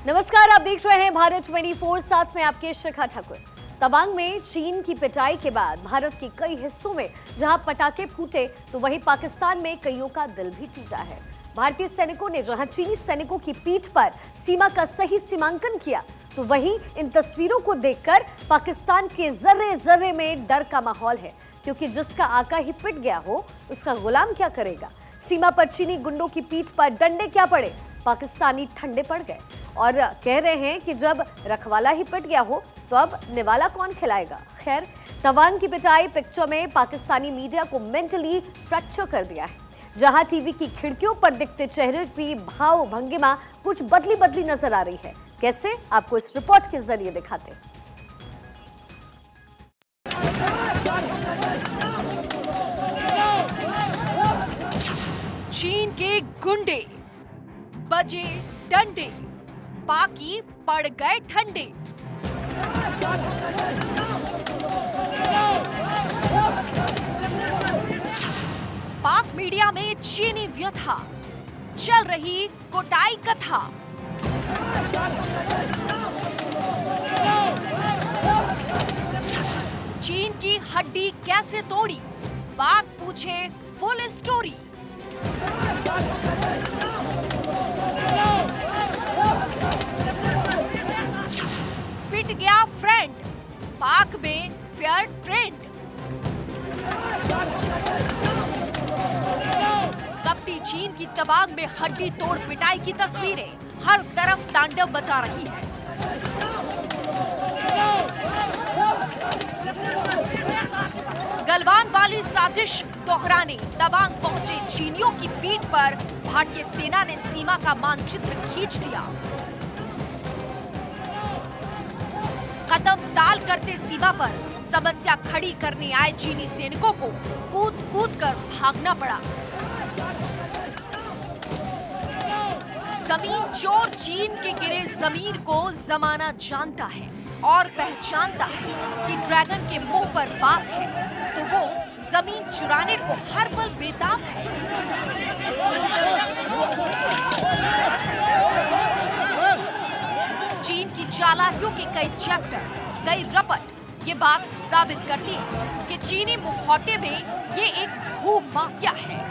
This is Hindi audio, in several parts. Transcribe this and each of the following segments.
नमस्कार, आप देख रहे हैं भारत 24, साथ में आपके शिखा ठाकुर। तवांग में चीन की पिटाई के बाद भारत के कई हिस्सों में जहां पटाखे फूटे, तो वहीं पाकिस्तान में कईयों का दिल भी टूटा है। भारतीय सैनिकों ने जहां चीनी सैनिकों की पीठ पर सीमा का सही सीमांकन किया, तो वहीं इन तस्वीरों को देखकर पाकिस्तान के जर्रे जर्रे में डर का माहौल है, क्योंकि जिसका आका ही पिट गया हो उसका गुलाम क्या करेगा। सीमा पर चीनी गुंडों की पीठ पर डंडे क्या पड़े, पाकिस्तानी ठंडे पड़ गए और कह रहे हैं कि जब रखवाला ही पिट गया हो तो अब निवाला कौन खिलाएगा। खैर, तवांग की पिटाई पिक्चर में पाकिस्तानी मीडिया को मेंटली फ्रैक्चर कर दिया है। जहां टीवी की खिड़कियों पर दिखते चेहरे की भाव भंगिमा कुछ बदली बदली नजर आ रही है। कैसे, आपको इस रिपोर्ट के जरिए दिखाते हैं। चीन के गुंडे बजे डंडे, बाकी पड़ गए ठंडे। पाक मीडिया में चीनी व्यथा, चल रही कोटाई कथा। चीन की हड्डी कैसे तोड़ी, पाक पूछे फुल स्टोरी। पिट गया फ्रेंड, पाक में फेयर ट्रेंड। कपटी चीन की तवांग में हड्डी तोड़ पिटाई की तस्वीरें हर तरफ तांडव मचा रही है। गलवान वाली साजिश दोहराने तवांग पहुंचे चीनियों की पीठ पर भारतीय सेना ने सीमा का मानचित्र खींच दिया। कदम ताल करते सीमा पर समस्या खड़ी करने आए चीनी सैनिकों को कूद कूद कर भागना पड़ा। जमीन चोर चीन के गिरे जमीर को जमाना जानता है और पहचानता है कि ड्रैगन के मुंह पर बात है, तो वो जमीन चुराने को हर पल बेताब है। चीन की चालाकियों के कई चैप्टर, कई रपट ये बात साबित करती है कि चीनी मुखौटे में ये एक भू माफिया है।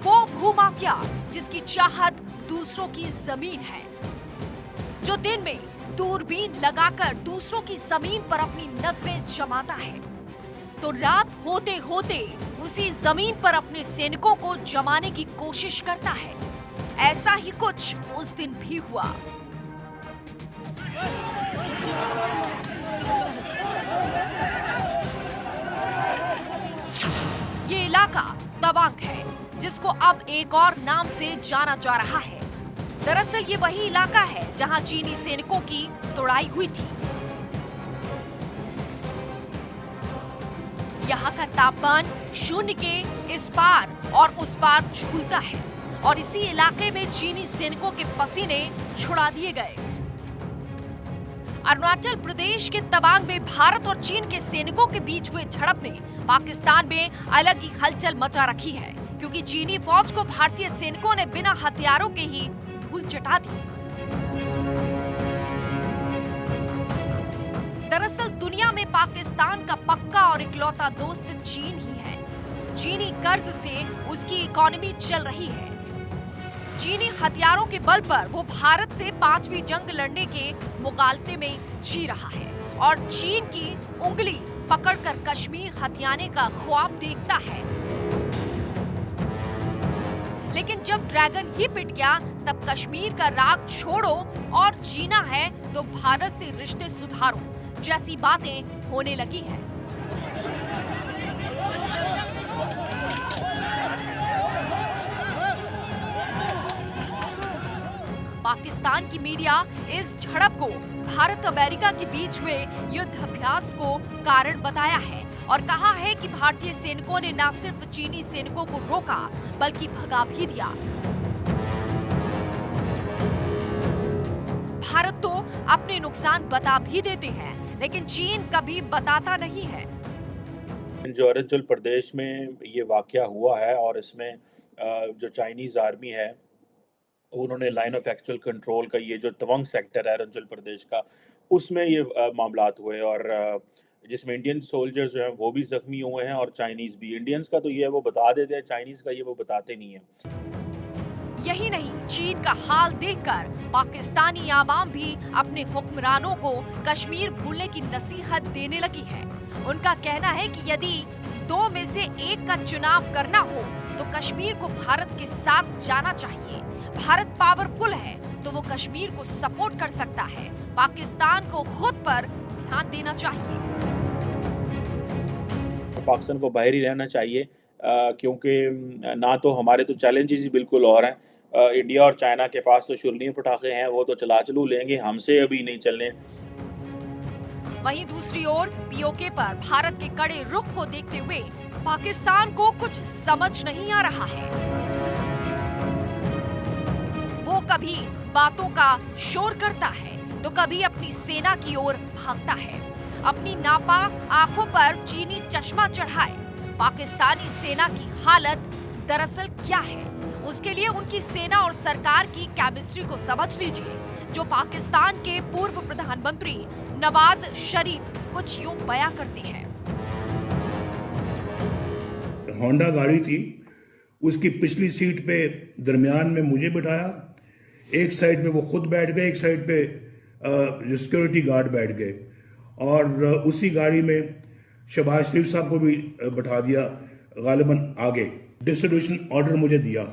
वो भू माफिया जिसकी चाहत दूसरों की जमीन है, जो दिन में दूरबीन लगाकर दूसरों की जमीन पर अपनी नजरें जमाता है, तो रात होते होते उसी जमीन पर अपने सैनिकों को जमाने की कोशिश करता है। ऐसा ही कुछ उस दिन भी हुआ। ये इलाका तवांग है, जिसको अब एक और नाम से जाना जा रहा है। दरअसल ये वही इलाका है जहां चीनी सैनिकों की तोड़ाई हुई थी। यहाँ का तापमान शून्य के इस पार और उस पार झूलता है और इसी इलाके में चीनी सैनिकों के पसीने छुड़ा दिए गए। अरुणाचल प्रदेश के तवांग में भारत और चीन के सैनिकों के बीच हुए झड़प ने पाकिस्तान में अलग ही हलचल मचा रखी है, क्योंकि चीनी फौज को भारतीय सैनिकों ने बिना हथियारों के ही धूल चटा दी। दरअसल दुनिया में पाकिस्तान का पक्का और इकलौता दोस्त चीन ही है। चीनी कर्ज से उसकी इकोनॉमी चल रही है। चीनी हथियारों के बल पर वो भारत से 5वीं जंग लड़ने के मुकालते में जी रहा है और चीन की उंगली पकड़कर कश्मीर हथियाने का ख्वाब देखता है। लेकिन जब ड्रैगन ही पिट गया, तब कश्मीर का राग छोड़ो और जीना है तो भारत से रिश्ते सुधारो जैसी बातें होने लगी है। पाकिस्तान की मीडिया इस झड़प को भारत अमेरिका के बीच हुए युद्ध अभ्यास को कारण बताया है और कहा है कि भारतीय सैनिकों ने न सिर्फ चीनी सैनिकों को रोका, बल्कि भगा भी दिया। भारत तो अपने नुकसान बता भी देते हैं, लेकिन चीन कभी बताता नहीं है। जो अरुणाचल प्रदेश में ये वाकया हुआ है और इसमें जो चाइनीज़ आर्मी है उन्होंने लाइन ऑफ एक्चुअल कंट्रोल का ये जो तवांग सेक्टर है अरुणाचल प्रदेश का, उसमें ये मामलात हुए और जिसमें इंडियन सोल्जर्स जो हैं वो भी ज़ख्मी हुए हैं और चाइनीज़ भी। इंडियंस का तो ये है वो बता देते हैं, चाइनीज़ का ये वो बताते नहीं हैं। यही नहीं, चीन का हाल देखकर पाकिस्तानी आवाम भी अपने हुक्मरानों को कश्मीर भूलने की नसीहत देने लगी है। उनका कहना है कि यदि दो में से एक का चुनाव करना हो तो कश्मीर को भारत के साथ जाना चाहिए। भारत पावरफुल है तो वो कश्मीर को सपोर्ट कर सकता है। पाकिस्तान को खुद पर ध्यान देना चाहिए। पाकिस्तान को बाहर ही रहना चाहिए क्योंकि ना तो हमारे तो चैलेंजेस ही बिल्कुल और हैं। इंडिया और चाइना के पास तो शुरनी पटाखे हैं, वो तो चला लेंगे, हमसे अभी नहीं चलने। वहीं दूसरी ओर पीओके पर भारत के कड़े रुख को देखते हुए पाकिस्तान को कुछ समझ नहीं आ रहा है। वो कभी बातों का शोर करता है तो कभी अपनी सेना की ओर भागता है। अपनी नापाक आंखों पर चीनी चश्मा चढ़ाए पाकिस्तानी सेना की हालत दरअसल क्या है, उसके लिए उनकी सेना और सरकार की केमिस्ट्री को समझ लीजिए, जो पाकिस्तान के पूर्व प्रधानमंत्री नवाज शरीफ कुछ यूं बयां करते हैं। होंडा गाड़ी थी, उसकी पिछली सीट पे दरमियान में मुझे बिठाया, एक साइड पे वो खुद बैठ गए, एक साइड पे सिक्योरिटी गार्ड बैठ गए और उसी गाड़ी में शहबाज शरीफ साहब को भी बैठा दिया गालिबन आगे। डिसोल्यूशन ऑर्डर मुझे दिया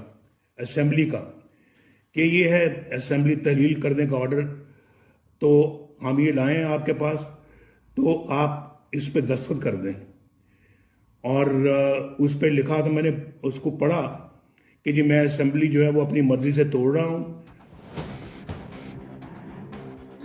असेंबली का कि ये है असेंबली तहलील करने का ऑर्डर, तो हम ये लाए हैं आपके पास, तो आप इस पे दस्तखत कर दें। और उस पे लिखा तो मैंने उसको पढ़ा कि जी मैं असेंबली जो है वो अपनी मर्जी से तोड़ रहा हूं।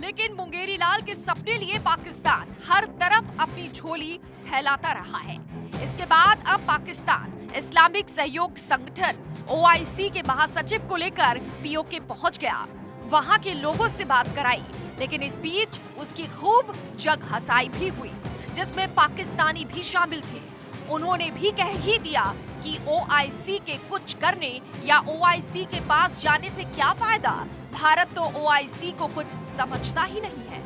लेकिन मुंगेरी लाल के सपने लिए पाकिस्तान हर तरफ अपनी झोली फैलाता रहा है। इसके बाद अब पाकिस्तान इस्लामिक सहयोग संगठन OIC के महासचिव को लेकर पीओके पहुंच गया, वहां के लोगों से बात कराई, लेकिन इस बीच उसकी खूब जग हंसाई भी हुई, जिसमें पाकिस्तानी भी शामिल थे। उन्होंने भी कह ही दिया कि OIC के कुछ करने या OIC के पास जाने से क्या फायदा, भारत तो OIC को कुछ समझता ही नहीं है।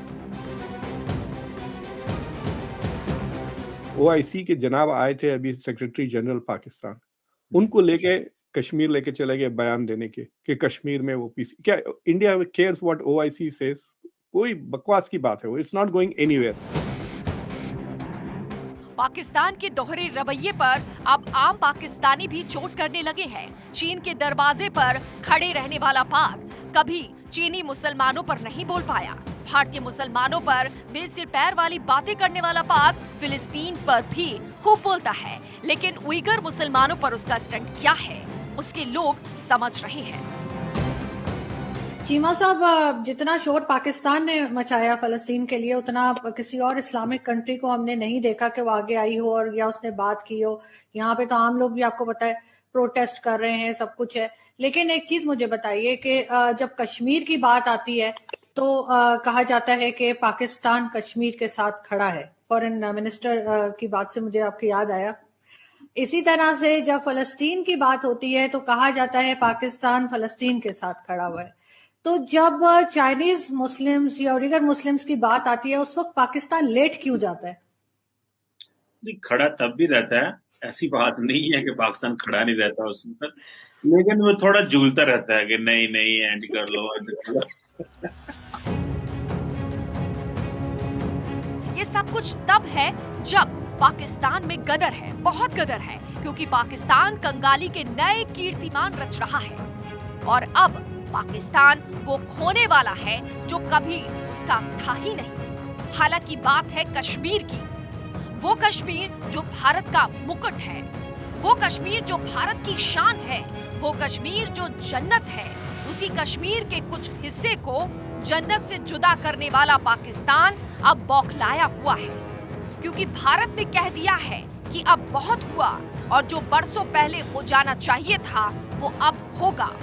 OIC के जनाब आए थे अभी सेक्रेटरी जनरल पाकिस्तान, उनको लेके कश्मीर लेके चले गए बयान देने के कि कश्मीर में वो पीस। क्या India cares what OIC says? कोई बकवास की बात है वो, it's not going anywhere. Pakistan के दोहरे रवैये पर अब आम पाकिस्तानी भी चोट करने लगे हैं। चीन के दरवाजे पर खड़े रहने वाला पाक कभी चीनी मुसलमानों पर नहीं बोल पाया। भारतीय मुसलमानों पर बेसिर पैर वाली बातें करने वाला पाक फिलिस्तीन पर भी खूब बोलता है, लेकिन उइगर मुसलमानों पर उसका स्टंट क्या है, उसके लोग समझ रहे हैं। चीमा साहब, जितना शोर पाकिस्तान ने मचाया फलस्तीन के लिए, उतना किसी और इस्लामिक कंट्री को हमने नहीं देखा कि वो आगे आई हो और या उसने बात की हो। यहाँ पे तो आम लोग भी आपको पता है प्रोटेस्ट कर रहे हैं, सब कुछ है। लेकिन एक चीज मुझे बताइए कि जब कश्मीर की बात आती है तो कहा जाता है कि पाकिस्तान कश्मीर के साथ खड़ा है। फॉरेन मिनिस्टर की बात से मुझे आपकी याद आया। इसी तरह से जब फलस्तीन की बात होती है तो कहा जाता है पाकिस्तान फलस्तीन के साथ खड़ा हुआ है। तो जब चाइनीज मुस्लिम्स या उइगर मुस्लिम्स की बात आती है उस वक्त पाकिस्तान लेट क्यों जाता है? खड़ा तब भी रहता है, ऐसी बात नहीं है कि पाकिस्तान खड़ा नहीं रहता उस पर, लेकिन वो थोड़ा झूलता रहता है कि नहीं नहीं एंड कर लो। ये सब कुछ तब है जब पाकिस्तान में गदर है, बहुत गदर है, क्योंकि पाकिस्तान कंगाली के नए कीर्तिमान रच रहा है और अब पाकिस्तान वो खोने वाला है जो कभी उसका था ही नहीं। हालांकि बात है कश्मीर की, वो कश्मीर जो भारत का मुकुट है, वो कश्मीर जो भारत की शान है, वो कश्मीर जो जन्नत है। उसी कश्मीर के कुछ हिस्से को जन्नत से जुदा करने वाला पाकिस्तान अब बौखलाया हुआ है, क्योंकि भारत ने कह दिया है कि अब बहुत हुआ और जो बरसों पहले हो जाना चाहिए था वो अब होगा।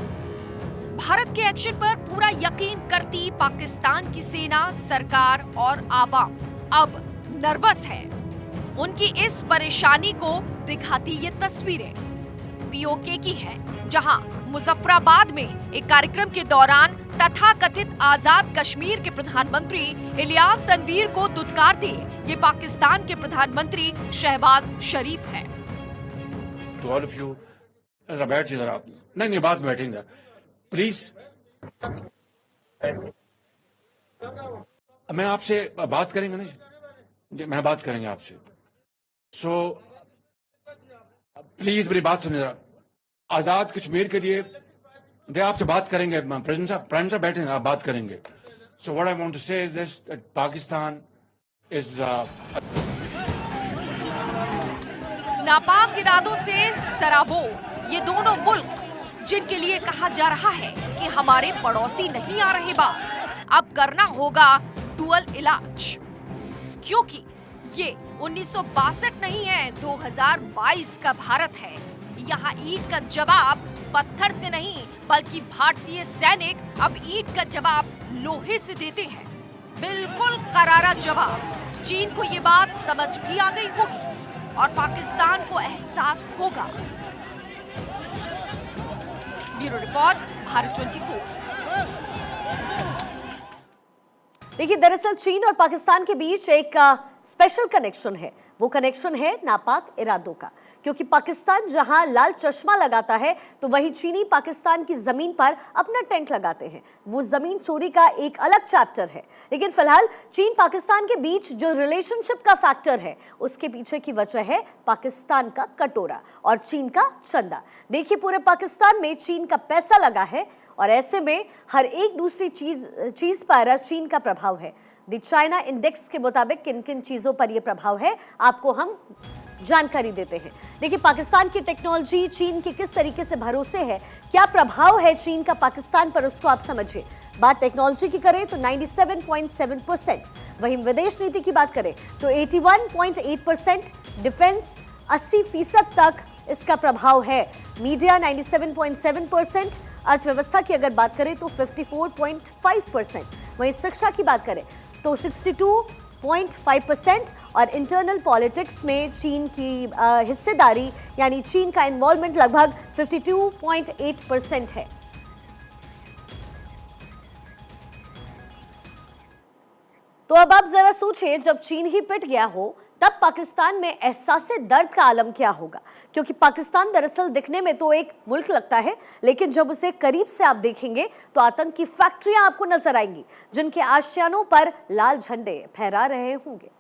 भारत के एक्शन पर पूरा यकीन करती पाकिस्तान की सेना, सरकार और आवाम अब नर्वस है। उनकी इस परेशानी को दिखाती ये तस्वीरें पीओके की है, जहां मुजफ्फराबाद में एक कार्यक्रम के दौरान तथाकथित आजाद कश्मीर के प्रधानमंत्री इलियास तनवीर को दुत्कारते ये पाकिस्तान के प्रधानमंत्री शहबाज शरीफ हैं। To all of you, जरा बैठ जाइए जरा आप। नहीं बाद में बैठेंगे प्लीज। मैं आपसे बात करेंगे ना जी, मैं बात करेंगे आपसे। सो प्लीज मेरी बात सुनिए जरा। आजाद कश्मीर के लिए आपसे बात करेंगे। प्राइम साहब बैठेंगे, आप बात करेंगे। So what I want to say is this, Pakistan is नापाक इरादों से सराबोर ये दोनों मुल्क जिनके लिए कहा जा रहा है कि हमारे पड़ोसी नहीं आ रहे बास, अब करना होगा डुअल इलाज, क्योंकि ये 1962 नहीं है, 2022 का भारत है। यहाँ ईंट का जवाब पत्थर से नहीं बल्कि भारतीय सैनिक अब ईंट का जवाब लोहे से देते हैं। बिल्कुल करारा जवाब। चीन को ये बात समझ भी आ गई होगी और पाकिस्तान को एहसास होगा। Bureau report, Bharat 24। देखिए, दरअसल चीन और पाकिस्तान के बीच एक स्पेशल कनेक्शन है। वो कनेक्शन है नापाक इरादों का, क्योंकि पाकिस्तान जहां लाल चश्मा लगाता है तो वहीं चीनी पाकिस्तान की जमीन पर अपना टेंट लगाते हैं। वो जमीन चोरी का एक अलग चैप्टर है, लेकिन फिलहाल चीन पाकिस्तान के बीच जो रिलेशनशिप का फैक्टर है उसके पीछे की वजह है पाकिस्तान का कटोरा और चीन का चंदा। देखिए, पूरे पाकिस्तान में चीन का पैसा लगा है और ऐसे में हर एक दूसरी चीज पर चीन का प्रभाव है। द चाइना इंडेक्स के मुताबिक किन किन चीजों पर यह प्रभाव है आपको हम जानकारी देते हैं। देखिए, पाकिस्तान की टेक्नोलॉजी चीन के किस तरीके से भरोसे है, क्या प्रभाव है चीन का पाकिस्तान पर, उसको आप समझिए। बात टेक्नोलॉजी की करें तो 97.7%, वहीं विदेश नीति की बात करें तो 81.8%, डिफेंस 80% तक इसका प्रभाव है, मीडिया 97.7%, अर्थव्यवस्था की अगर बात करें तो 54.5%, वहीं शिक्षा की बात करें तो 62.5% और इंटरनल पॉलिटिक्स में चीन की हिस्सेदारी यानी चीन का इन्वॉल्वमेंट लगभग 52.8% है। तो अब आप जरा सोचिए, जब चीन ही पिट गया हो तब पाकिस्तान में एहसासे दर्द का आलम क्या होगा, क्योंकि पाकिस्तान दरअसल दिखने में तो एक मुल्क लगता है, लेकिन जब उसे करीब से आप देखेंगे तो आतंक की फैक्ट्रियां आपको नजर आएंगी जिनके आशियानों पर लाल झंडे फहरा रहे होंगे।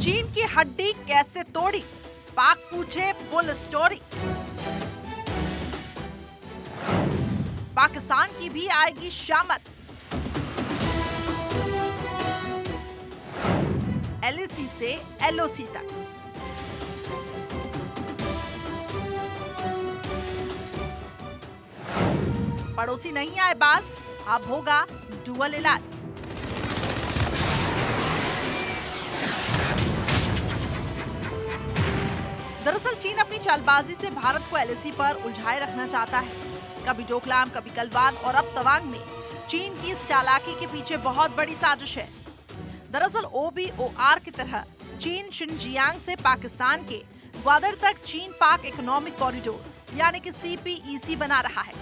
चीन की हड्डी कैसे तोड़ी, पाक पूछे फुल स्टोरी। पाकिस्तान की भी आएगी शामत। LAC से LOC तक। पड़ोसी नहीं आए बास, अब होगा डुअल इलाज। दरअसल चीन अपनी चालबाजी से भारत को LAC पर उलझाए रखना चाहता है। कभी डोकलाम, कभी गलवान और अब तवांग में चीन की इस चालाकी के पीछे बहुत बड़ी साजिश है। दरअसल OBOR की तरह चीन शिनजियांग से पाकिस्तान के ग्वादर तक चीन पाक इकोनॉमिक कॉरिडोर यानी कि CPEC बना रहा है।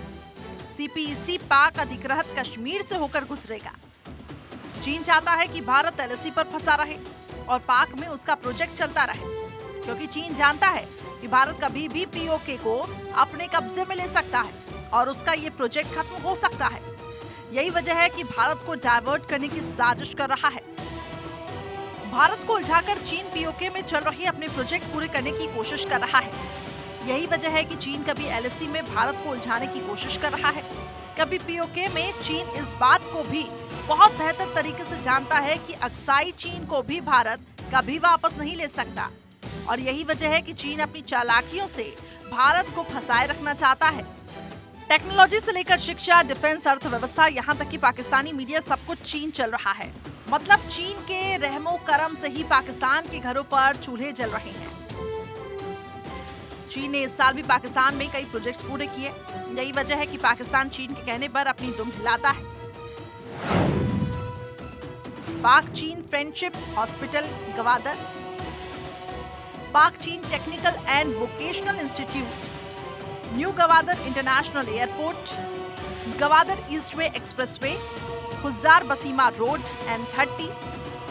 CPEC पाक अधिकृत कश्मीर से होकर गुजरेगा। चीन चाहता है कि भारत LAC पर फंसा रहे और पाक में उसका प्रोजेक्ट चलता रहे, क्योंकि चीन जानता है कि भारत कभी भी POK को अपने कब्जे में ले सकता है और उसका ये प्रोजेक्ट खत्म हो सकता है। यही वजह है कि भारत को डाइवर्ट करने की साजिश कर रहा है। भारत को उलझाकर चीन POK में चल रही अपने प्रोजेक्ट पूरे करने की कोशिश कर रहा है। यही वजह है कि चीन कभी LAC में भारत को उलझाने की कोशिश कर रहा है, कभी POK में। चीन इस बात को भी बहुत बेहतर तरीके से जानता है कि अक्साई चीन को भी भारत कभी वापस नहीं ले सकता, और यही वजह है कि चीन अपनी चालाकियों से भारत को फंसाए रखना चाहता है। टेक्नोलॉजी से लेकर शिक्षा, डिफेंस, अर्थव्यवस्था, यहाँ तक कि पाकिस्तानी मीडिया, सब कुछ चीन चल रहा है। मतलब चीन के रहमो करम से ही पाकिस्तान के घरों पर चूल्हे जल रहे हैं। चीन ने इस साल भी पाकिस्तान में कई प्रोजेक्ट्स पूरे किए। यही वजह है कि पाकिस्तान चीन के कहने पर अपनी दुम हिलाता है। पाक चीन फ्रेंडशिप हॉस्पिटल गवादर, पाक चीन technical and vocational institute, new Gwadar international airport, Gwadar east way expressway, Khuzdar Basima road N30,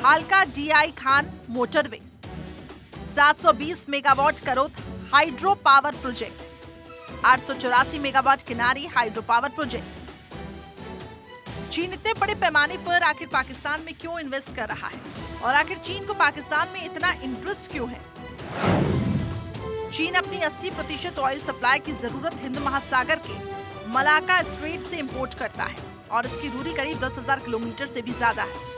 हालका DI Khan motorway, 720 megawatt Karot hydro power project, 884 megawatt Kinari hydro power project. चीन इतने बड़े पैमाने पर आखिर पाकिस्तान में क्यों इन्वेस्ट कर रहा है और आखिर चीन को पाकिस्तान में इतना इंटरेस्ट क्यों है? चीन अपनी 80% ऑयल सप्लाई की जरूरत हिंद महासागर के मलाका स्ट्रेट से इंपोर्ट करता है और इसकी दूरी करीब 10,000 किलोमीटर से भी ज्यादा है।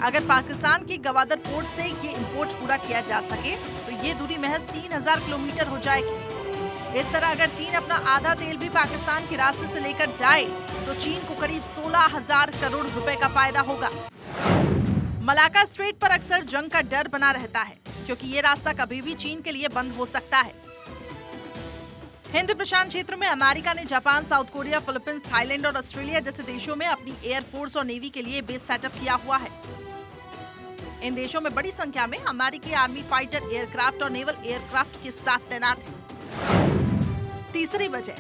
अगर पाकिस्तान के गवादर पोर्ट से ये इंपोर्ट पूरा किया जा सके तो ये दूरी महज 3,000 किलोमीटर हो जाएगी। इस तरह अगर चीन अपना आधा तेल भी पाकिस्तान के रास्ते से लेकर जाए तो चीन को करीब 16,000 करोड़ रुपए का फायदा होगा। मलाका स्ट्रेट पर अक्सर जंग का डर बना रहता है क्योंकि ये रास्ता कभी भी चीन के लिए बंद हो सकता है। हिंद प्रशांत क्षेत्र में अमेरिका ने Japan, south Korea, Philippines, Thailand और ऑस्ट्रेलिया जैसे देशों में अपनी एयरफोर्स और नेवी के लिए बेस सेटअप किया हुआ है। इन देशों में बड़ी संख्या में अमेरिकी आर्मी फाइटर एयरक्राफ्ट और नेवल एयरक्राफ्ट के साथ तैनात है। तीसरी वजह,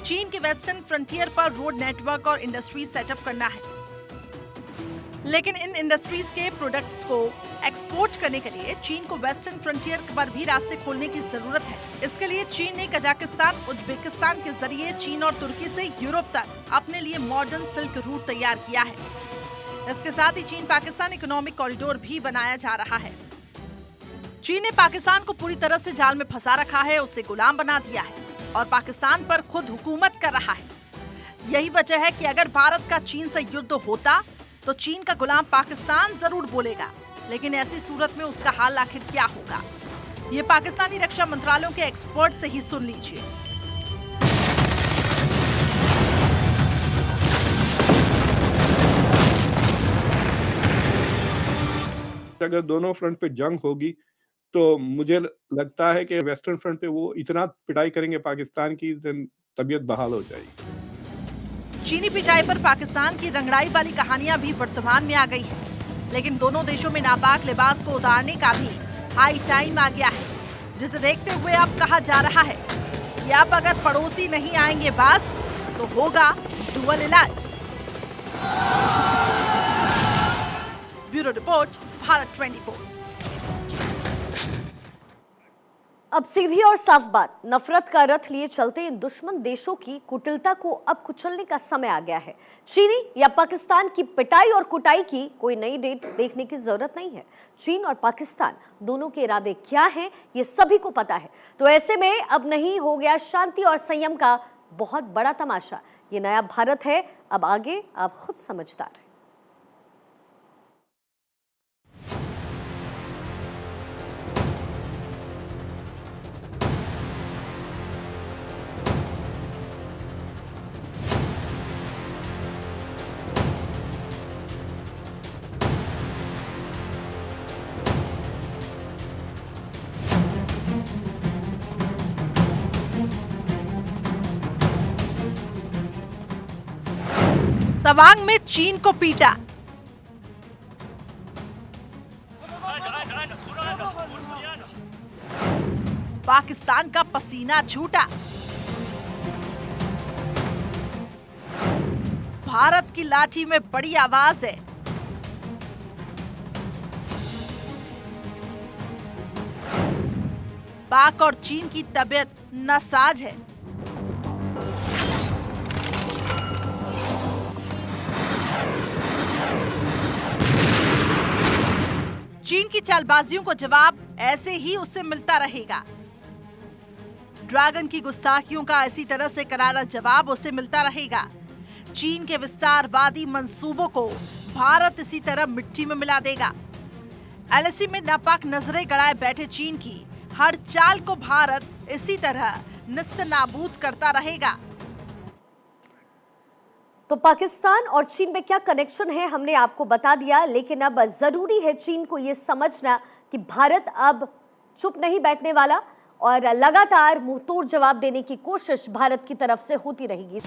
चीन के वेस्टर्न फ्रंटियर पर रोड नेटवर्क और इंडस्ट्री सेटअप करना है। लेकिन इन इंडस्ट्रीज के प्रोडक्ट्स को एक्सपोर्ट करने के लिए चीन को वेस्टर्न फ्रंटियर पर भी रास्ते खोलने की जरूरत है। इसके लिए चीन ने कजाकिस्तान, उज्बेकिस्तान के जरिए चीन और तुर्की से यूरोप तक अपने लिए मॉडर्न सिल्क रूट तैयार किया है। इसके साथ ही चीन पाकिस्तान इकोनॉमिक कॉरिडोर भी बनाया जा रहा है। चीन ने पाकिस्तान को पूरी तरह से जाल में फंसा रखा है, उसे गुलाम बना दिया है और पाकिस्तान पर खुद हुकूमत कर रहा है। यही वजह है कि अगर भारत का चीन से युद्ध होता तो चीन का गुलाम पाकिस्तान जरूर बोलेगा, लेकिन ऐसी सूरत में उसका हाल आखिर क्या होगा, ये पाकिस्तानी रक्षा मंत्रालयों के एक्सपर्ट से ही सुन लीजिए। अगर दोनों फ्रंट पे जंग होगी तो मुझे लगता है कि वेस्टर्न फ्रंट पे वो इतना पिटाई करेंगे पाकिस्तान की, तबीयत बहाल हो जाएगी। चीनी पिटाई पर पाकिस्तान की रंगड़ाई वाली कहानियां भी वर्तमान में आ गई है, लेकिन दोनों देशों में नापाक लिबास को उतारने का भी हाई टाइम आ गया है, जिसे देखते हुए अब कहा जा रहा है कि अब अगर पड़ोसी नहीं आएंगे बास तो होगा डुअल इलाज। Bureau report, Bharat 24। अब सीधी और साफ बात, नफरत का रथ लिए चलते इन दुश्मन देशों की कुटिलता को अब कुचलने का समय आ गया है। चीनी या पाकिस्तान की पिटाई और कुटाई की कोई नई डेट देखने की जरूरत नहीं है। चीन और पाकिस्तान दोनों के इरादे क्या हैं ये सभी को पता है। तो ऐसे में अब नहीं हो गया शांति और संयम का बहुत बड़ा तमाशा। ये नया भारत है, अब आगे आप खुद समझदार हैं। तवांग में चीन को पीटा। पाकिस्तान का पसीना छूटा। भारत की लाठी में बड़ी आवाज है। पाक और चीन की तबीयत नासाज है। चीन की चालबाजियों को जवाब ऐसे ही उससे मिलता रहेगा। ड्रैगन की गुस्ताखियों का इसी तरह से करारा जवाब उसे मिलता रहेगा। चीन के विस्तारवादी मंसूबों को भारत इसी तरह मिट्टी में मिला देगा। एलएसी में नापाक नजरें गड़ाए बैठे चीन की हर चाल को भारत इसी तरह निस्तनाबूद करता रहेगा। तो पाकिस्तान और चीन में क्या कनेक्शन है हमने आपको बता दिया, लेकिन अब जरूरी है चीन को यह समझना कि भारत अब चुप नहीं बैठने वाला और लगातार मुंहतोड़ जवाब देने की कोशिश भारत की तरफ से होती रहेगी।